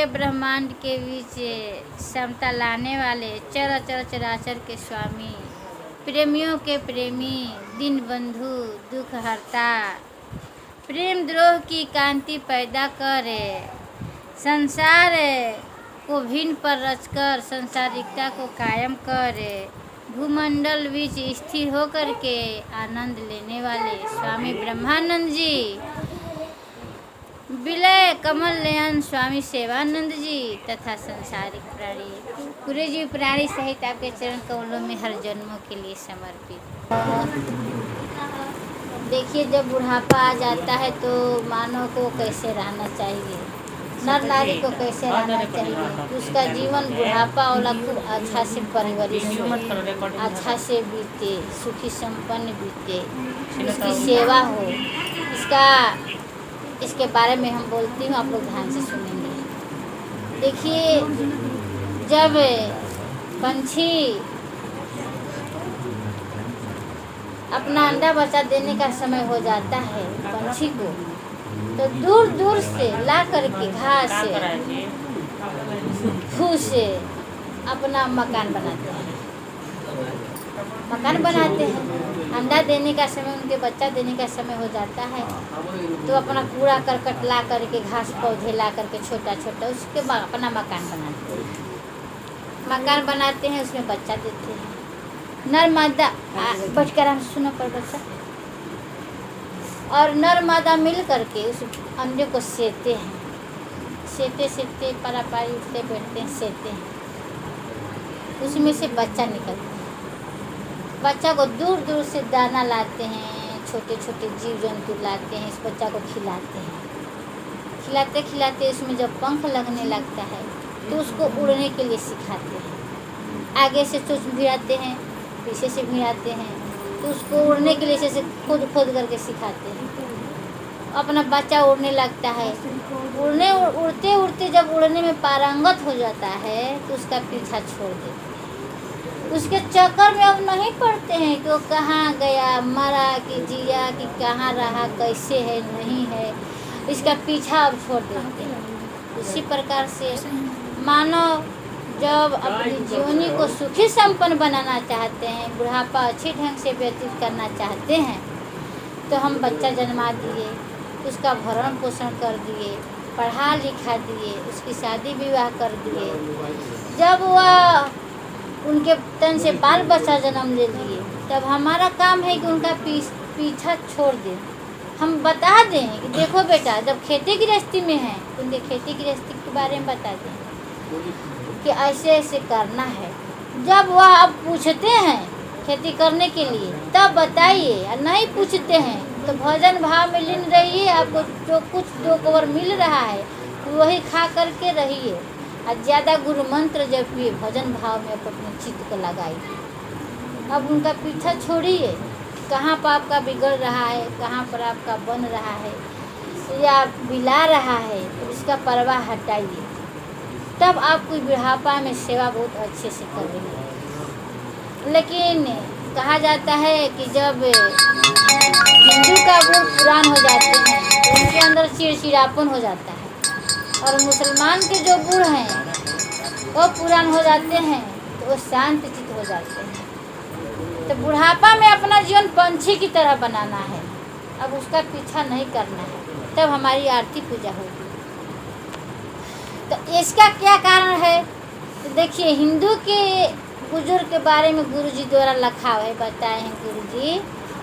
के ब्रह्मांड के बीच समता लाने वाले चराचर चराचर के स्वामी, प्रेमियों के प्रेमी, दीन बंधु, दुख हरता, प्रेम द्रोह की कांति पैदा करे, संसार को भिन्न पर रचकर संसारिकता को कायम करे, भूमंडल बीच स्थिर होकर के आनंद लेने वाले स्वामी ब्रह्मानंद जी, विलय कमल नयन स्वामी सेवानंद जी तथा संसारिक प्राणी पूरे जीव प्राणी सहित आपके चरण कमलों में हर जन्मों के लिए समर्पित। देखिए, जब बुढ़ापा आ जाता है तो मानव को कैसे रहना चाहिए, नर नारी को कैसे रहना चाहिए, उसका जीवन बुढ़ापा वाला खूब अच्छा से परवरिश हो, अच्छा से बीते, सुखी संपन्न बीते, उसकी सेवा हो, इसके बारे में हम बोलती हूँ, आप लोग ध्यान से सुनेंगे। देखिए, जब पंछी अपना अंडा बच्चा देने का समय हो जाता है पंछी को, तो दूर दूर से ला करके घास से फूस से अपना मकान बनाते हैं। अंडा देने का समय, उनके बच्चा देने का समय हो जाता है तो अपना कूड़ा करकट ला करके, घास पौधे ला करके छोटा छोटा उसके अपना मकान बनाते हैं, उसमें बच्चा देते हैं। नर मादा बैठ कर हम सुनो पर बच्चा, और नर मादा मिल करके उस अंडे को सेते हैं, सेते पारापारी उठते बैठते हैं, सेते हैं, उसमें से बच्चा निकलता है। बच्चा को दूर दूर से दाना लाते हैं, छोटे छोटे जीव जंतु लाते हैं, इस बच्चा को खिलाते हैं। खिलाते उसमें जब पंख लगने लगता है तो उसको उड़ने के लिए सिखाते हैं। आगे से चोंच भिड़ाते हैं, पीछे से भिड़ाते हैं, तो उसको उड़ने के लिए जैसे खोद करके सिखाते हैं। अपना बच्चा उड़ने लगता है, उड़ते उड़ते जब उड़ने में पारंगत हो जाता है तो उसका पीछा छोड़ देते हैं। उसके चक्कर में अब नहीं पड़ते हैं कि वो कहाँ गया, मरा कि जिया, कि कहाँ रहा, कैसे है, नहीं है, इसका पीछा अब छोड़ देते हैं। उसी प्रकार से मानव जब अपनी जीवनी को सुखी संपन्न बनाना चाहते हैं, बुढ़ापा अच्छे ढंग से व्यतीत करना चाहते हैं, तो हम बच्चा जन्मा दिए, उसका भरण पोषण कर दिए, पढ़ा लिखा दिए, उसकी शादी विवाह कर दिए। जब वह उनके तन से बाल बच्चा जन्म ले लिए, तब हमारा काम है कि उनका पीछा छोड़ दें। हम बता दें कि देखो बेटा, जब खेती गृहस्थी में है तो उनके खेती गृहस्थी के बारे में बता दें कि ऐसे ऐसे करना है। जब वह अब पूछते हैं खेती करने के लिए तब बताइए, और नहीं पूछते हैं तो भजन भाव में लीन रहिए। आपको जो कुछ 2 कवर मिल रहा है वही खा करके रहिए, और ज़्यादा गुरु मंत्र जपिए, भजन भाव में अपने चित्त को लगाइए। अब उनका पीछा छोड़िए, कहाँ पर आपका बिगड़ रहा है, कहाँ पर आपका बन रहा है या बिला रहा है, तो इसका परवाह हटाइए। तब आपको बुढ़ापा में सेवा बहुत अच्छे से कर रही है। लेकिन कहा जाता है कि जब हिंदू का बूढ़ पुरान हो जाते हैं तो उनके अंदर चिड़चिड़ापन हो जाता है, और मुसलमान के जो बूढ़ हैं वो पुरान हो जाते हैं तो वो शांत चित्त हो जाते हैं। तो बुढ़ापा में अपना जीवन पंछी की तरह बनाना है, अब उसका पीछा नहीं करना है, तब हमारी आरती पूजा होगी। तो इसका क्या कारण है? तो देखिए, हिंदू के बुजुर्ग के बारे में गुरुजी द्वारा लिखा हुआ है, बताए हैं गुरुजी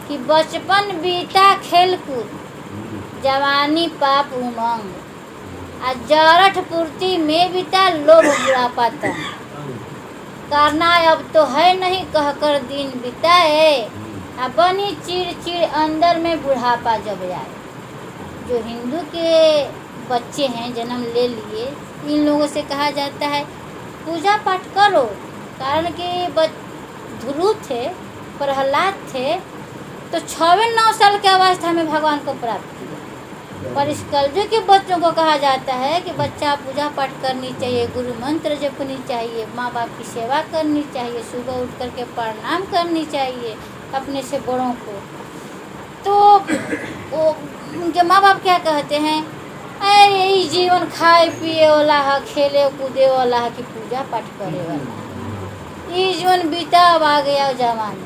कि बचपन बीता खेल कूद, जवानी पाप उमंग, आ जरठ पूर्ति में बीता लोभ बुढ़ापा तक, करना अब तो है नहीं कहकर दिन बिताए, आ बनी चिड़ अंदर में बुढ़ापा जब आए। जो हिंदू के बच्चे हैं जन्म ले लिए, इन लोगों से कहा जाता है पूजा पाठ करो, कारण कि ध्रुव थे, प्रहलाद थे, तो 6-9 साल की अवस्था में भगवान को प्राप्त किया। पर इस कलयुग के बच्चों को कहा जाता है कि बच्चा पूजा पाठ करनी चाहिए, गुरु मंत्र जपनी चाहिए, माँ बाप की सेवा करनी चाहिए, सुबह उठ करके प्रणाम करनी चाहिए अपने से बड़ों को। तो वो उनके माँ बाप क्या कहते हैं यही जीवन खाए पिए वाला है, खेले कूदे वाला है कि पूजा पाठ करे वाला है। ये जीवन बीता, अब आ गया जवानी।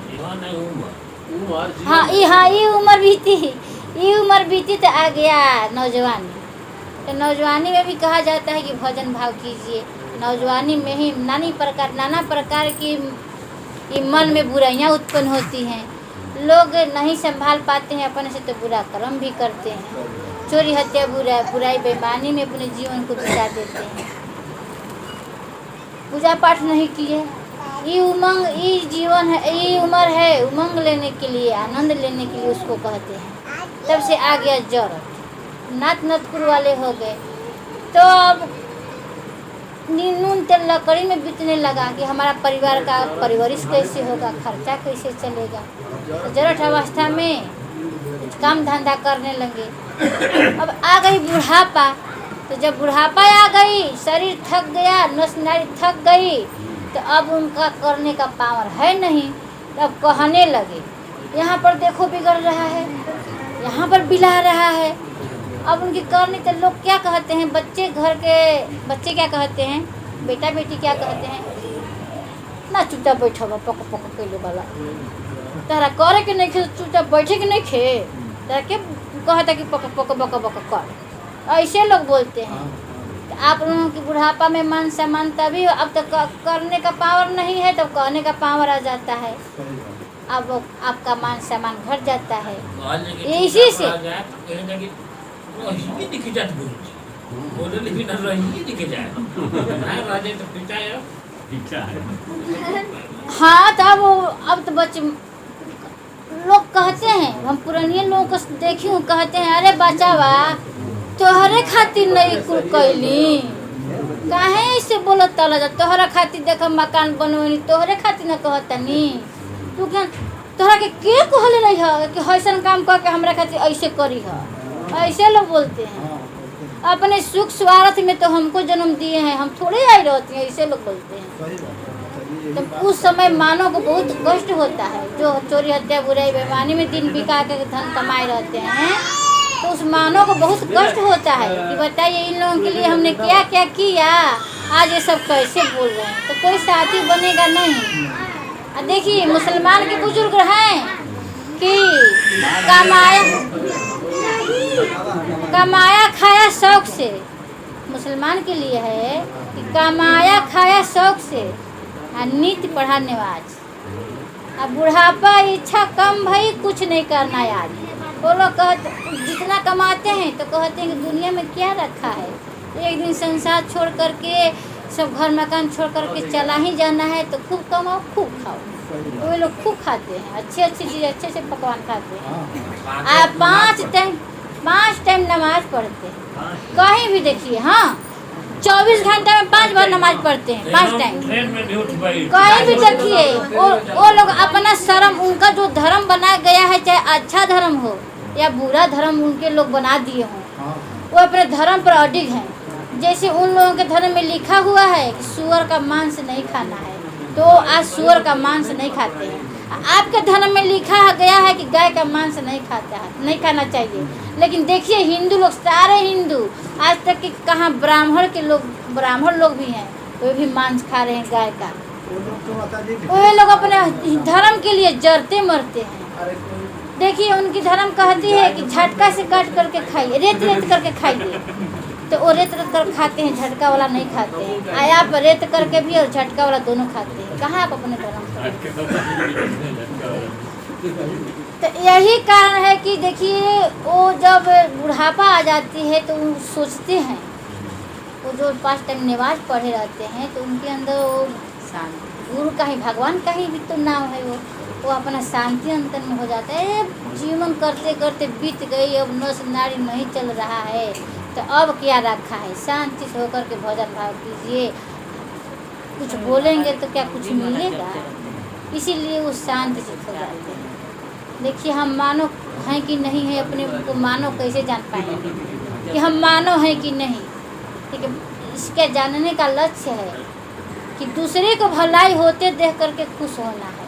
हाँ ये उम्र बीती, ये उम्र बीती तो आ गया नौजवानी। तो नौजवानी में भी कहा जाता है कि भजन भाव कीजिए। नौजवानी में ही नाना प्रकार की ये मन में बुराइयां उत्पन्न होती हैं। लोग नहीं संभाल पाते हैं अपने से तो बुरा कर्म भी करते हैं। चोरी हत्या बुराई बेईमानी में अपने जीवन को बिता देते हैं। पूजा पाठ नहीं किए, ये उमंग, ये जीवन है, ये उम्र है उमंग लेने के लिए, आनंद लेने के लिए उसको कहते हैं। तब से आ गया जरूरत, नात नतकुर वाले हो गए। तो अब नून तेल लकड़ी में बीतने लगा कि हमारा परिवार का परवरिश कैसे होगा, खर्चा कैसे चलेगा। जरूरत अवस्था में कुछ काम धंधा करने लगे। अब आ गई बुढ़ापा, तो जब बुढ़ापा आ गई, शरीर थक गया, नस नाड़ी थक गई, तो अब उनका करने का पावर है नहीं। तो अब कहने लगे यहाँ पर देखो बिगड़ रहा है, यहाँ पर बिला रहा है। अब उनकी करनी तो लोग क्या कहते हैं, बच्चे घर के बच्चे क्या कहते हैं, बेटा बेटी क्या कहते हैं, ना चुपचाप बैठा हुआ पक पक कैले वाला, तारा करे के नहीं खे, चुपचाप बैठे के नहीं खे, तारा के कहता कि पक पक बक बक कर, ऐसे लोग बोलते हैं। तो आप लोगों की बुढ़ापा में मान सम्मान तभी, अब तो करने का पावर नहीं है तो कहने का पावर आ जाता है। अब आपका मान सम्मान घट जाता है। इसी से हाँ, तब अब तो बच्चे लोग कहते हैं, हम पुराने लोगों को देखी हूँ, कहते हैं अरे बचावा तोहरे खातिर नहीं कुल कैली, काहे ऐसे बोलत तला जा, तोहरा खातिर देख मकान बनवनी, तोहरे खातिर न कहतनी, तू क्या तोहरा के कहले नहीं है कि ऐसा काम कर के हमरा खातिर ऐसे करी है। ऐसे लोग बोलते हैं। अपने सुख स्वार्थ में तो हमको जन्म दिए हैं, हम थोड़े आई रहती हैं, ऐसे लोग बोलते हैं। तो उस समय मानव को बहुत कष्ट होता है, जो चोरी हत्या बुराई बेईमानी में दिन बिका के धन कमाए रहते हैं, तो उस मानव को बहुत कष्ट होता है कि बताइए इन लोगों के लिए हमने क्या क्या किया, आज ये सब कैसे बोल रहे हैं। तो कोई साथी बनेगा नहीं। देखिए मुसलमान के बुजुर्ग हैं कि कमाया खाया शौक से, मुसलमान के लिए है कि कमाया खाया शौक से, नित्य पढ़ा नमाज। अब बुढ़ापा इच्छा कम भई, कुछ नहीं करना याद। वो लोग कहते जितना कमाते हैं तो कहते हैं कि दुनिया में क्या रखा है, एक दिन संसार छोड़ करके, सब घर मकान छोड़ करके चला ही जाना है, तो खूब कमाओ खूब खाओ। वो लोग खूब खाते हैं, अच्छे अच्छी चीज़, अच्छे से पकवान खाते हैं। आप 5 टाइम नमाज पढ़ते हैं, कहीं भी देखिए। हाँ, 24 घंटे में 5 बार नमाज पढ़ते हैं, 5 टाइम। कहीं भी देखिए वो लोग अपना शर्म, उनका जो धर्म बना गया है, चाहे अच्छा धर्म हो या बुरा धर्म उनके लोग बना दिए हों, वो अपने धर्म पर अडिग हैं। जैसे उन लोगों के धर्म में लिखा हुआ है कि सुअर का मांस नहीं खाना है, तो आज सुअर का मांस नहीं खाते हैं। आपके धर्म में लिखा गया है कि गाय का मांस नहीं खाना चाहिए। लेकिन देखिए हिंदू लोग, सारे हिंदू आज तक कि कहाँ ब्राह्मण लोग भी हैं, वो भी मांस खा रहे हैं गाय का। वो लोग अपने धर्म के लिए जरते मरते हैं। देखिए उनकी धर्म कहती है कि झटका से काट करके खाइए, रेत करके खाइए, तो वो रेत कर खाते हैं, झटका वाला नहीं खाते हैं। आया आप रेत करके भी और झटका वाला दोनों खाते हैं। कहाँ आप अपने धर्म तो यही कारण है कि देखिए वो जब बुढ़ापा आ जाती है तो वो सोचते हैं, वो जो 5 टाइम नमाज पढ़े रहते हैं, तो उनके अंदर वो गुरु का ही, भगवान का ही भी तो नाम है, वो अपना शांति अंतर में हो जाता है। जीवन करते करते बीत गई, अब नस नाड़ी नहीं चल रहा है, तो अब क्या रखा है, शांति से होकर के भजन भाव कीजिए। कुछ बोलेंगे तो क्या कुछ मिलेगा, इसीलिए वो शांति से हो जाते हैं। देखिए हम मानव हैं कि नहीं है, अपने को मानव कैसे जान पाएंगे कि हम मानव हैं कि नहीं। ठीक है, इसके जानने का लक्ष्य है कि दूसरे को भलाई होते देख करके खुश होना है।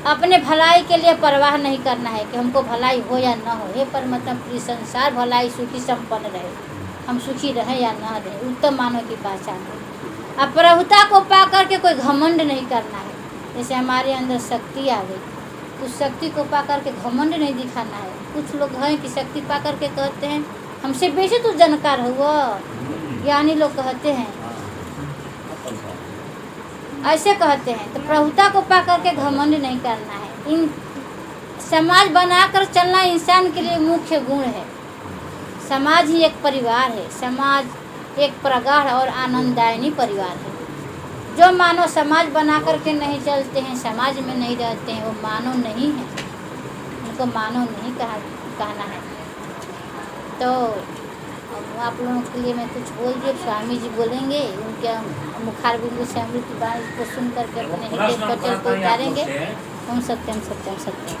अपने भलाई के लिए परवाह नहीं करना है कि हमको भलाई हो या ना हो। हे परमात्मा पूरी संसार भलाई सुखी संपन्न रहे, हम सुखी रहें या ना रहें, उत्तम मानव की पहचान है। अब प्रभुता को पा करके कोई घमंड नहीं करना है। जैसे हमारे अंदर शक्ति आ गई, उस शक्ति को पा करके घमंड नहीं दिखाना है। कुछ लोग हैं कि शक्ति पा करके कहते हैं हमसे बेशक तू जानकार हुआ, ज्ञानी लोग कहते हैं, ऐसे कहते हैं। तो प्रभुता को पा करके घमंड नहीं करना है। इन समाज बनाकर चलना इंसान के लिए मुख्य गुण है। समाज ही एक परिवार है। समाज एक प्रगाढ़ और आनंददायी परिवार है। जो मानव समाज बना करके नहीं चलते हैं, समाज में नहीं रहते हैं, वो मानव नहीं है, उनको मानव नहीं कहना है। तो आप लोगों के लिए मैं कुछ बोल दिए, स्वामी जी बोलेंगे, उनके मुखार बिंदु से अमृत बाणी को सुन करके अपने हृदय पटल को उतारेंगे। ओम सत्यम सत्यम सत्यम।